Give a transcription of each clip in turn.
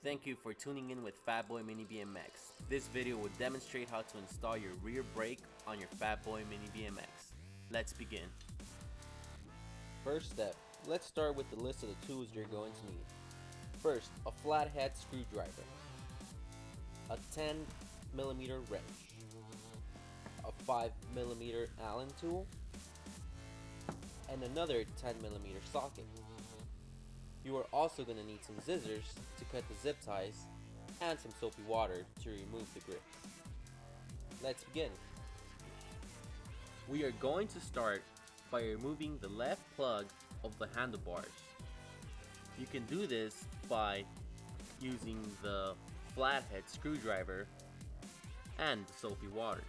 Thank you for tuning in with Fatboy Mini BMX. This video will demonstrate how to install your rear brake on your Fatboy Mini BMX. Let's begin. First step, let's start with the list of the tools you're going to need. First, a flathead screwdriver, a 10mm wrench, a 5mm Allen tool, and another 10mm socket. You are also going to need some scissors to cut the zip ties and some soapy water to remove the grips. Let's begin. We are going to start by removing the left plug of the handlebars. You can do this by using the flathead screwdriver and the soapy water.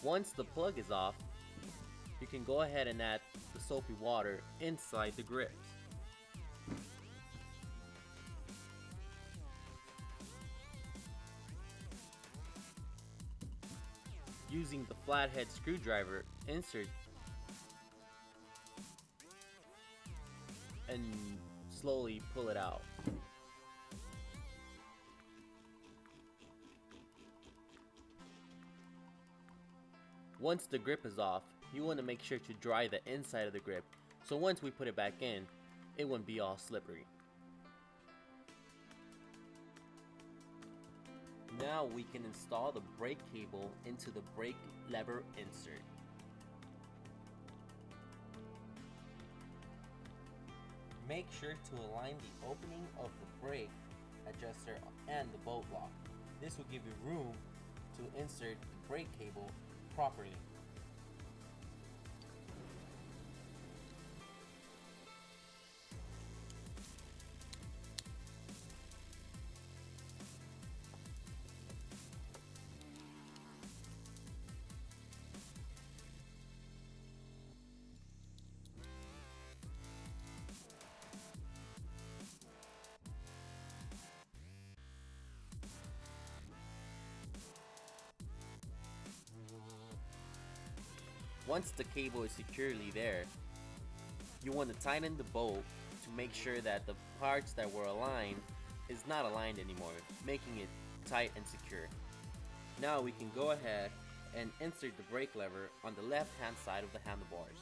Once the plug is off, you can go ahead and add the soapy water inside the grips. Using the flathead screwdriver, insert and slowly pull it out. Once the grip is off, you want to make sure to dry the inside of the grip, so once we put it back in, it won't be all slippery. Now we can install the brake cable into the brake lever insert. Make sure to align the opening of the brake adjuster and the bolt lock. This will give you room to insert the brake cable properly. Once the cable is securely there, you want to tighten the bolt to make sure that the parts that were aligned is not aligned anymore, making it tight and secure. Now we can go ahead and insert the brake lever on the left hand side of the handlebars.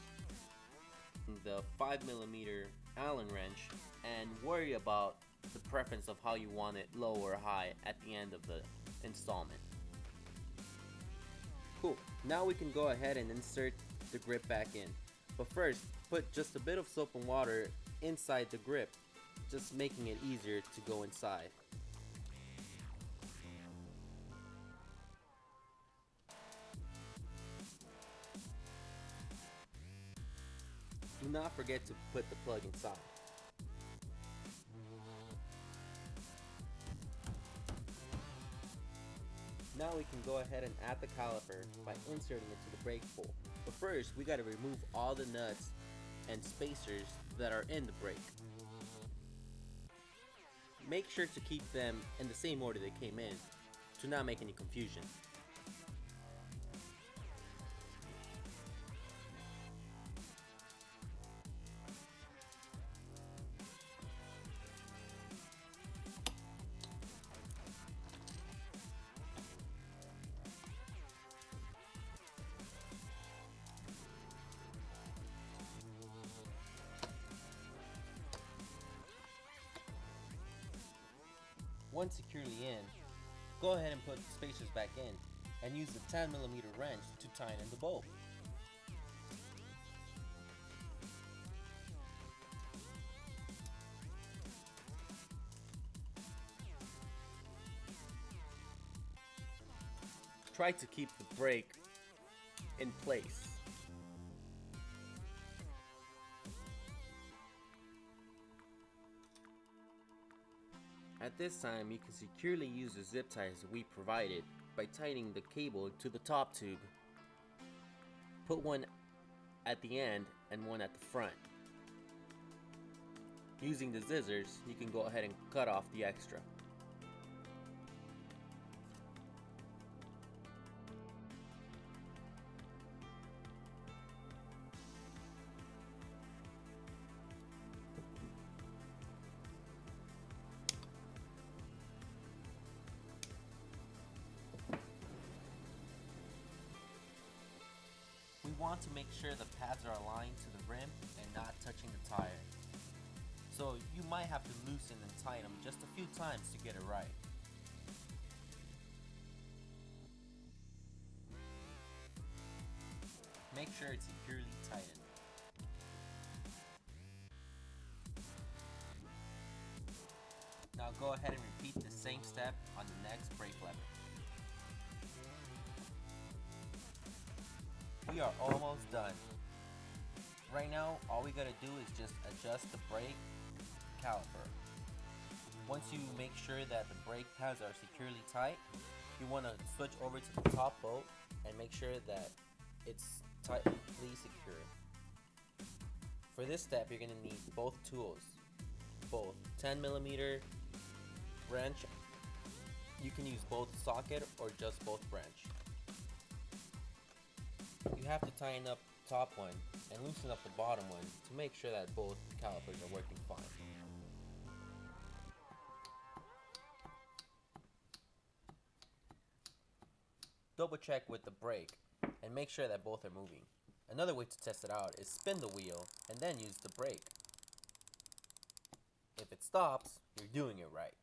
The 5mm Allen wrench, and worry about the preference of how you want it, low or high, at the end of the installment. Cool, now we can go ahead and insert the grip back in. But first, put just a bit of soap and water inside the grip, just making it easier to go inside. Do not forget to put the plug inside. Now we can go ahead and add the caliper by inserting it to the brake pull. But first, we got to remove all the nuts and spacers that are in the brake. Make sure to keep them in the same order they came in to not make any confusion. Once securely in, go ahead and put the spacers back in and use the 10mm wrench to tighten the bolt. Try to keep the brake in place. At this time, you can securely use the zip ties we provided by tightening the cable to the top tube. Put one at the end and one at the front. Using the scissors, you can go ahead and cut off the extra. want to make sure the pads are aligned to the rim and not touching the tire. So you might have to loosen and tighten them just a few times to get it right. Make sure it's securely tightened. Now go ahead and repeat the same step on the next brake lever. We are almost done. Right now, all we gotta do is just adjust the brake caliper. Once you make sure that the brake pads are securely tight, you want to switch over to the top bolt and make sure that it's tightly secured. For this step, you're going to need both tools, both 10mm wrench. You can use both socket or just both wrench. You have to tighten up the top one and loosen up the bottom one to make sure that both calipers are working fine. Double check with the brake and make sure that both are moving. Another way to test it out is spin the wheel and then use the brake. If it stops, you're doing it right.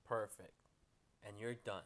Perfect. And you're done.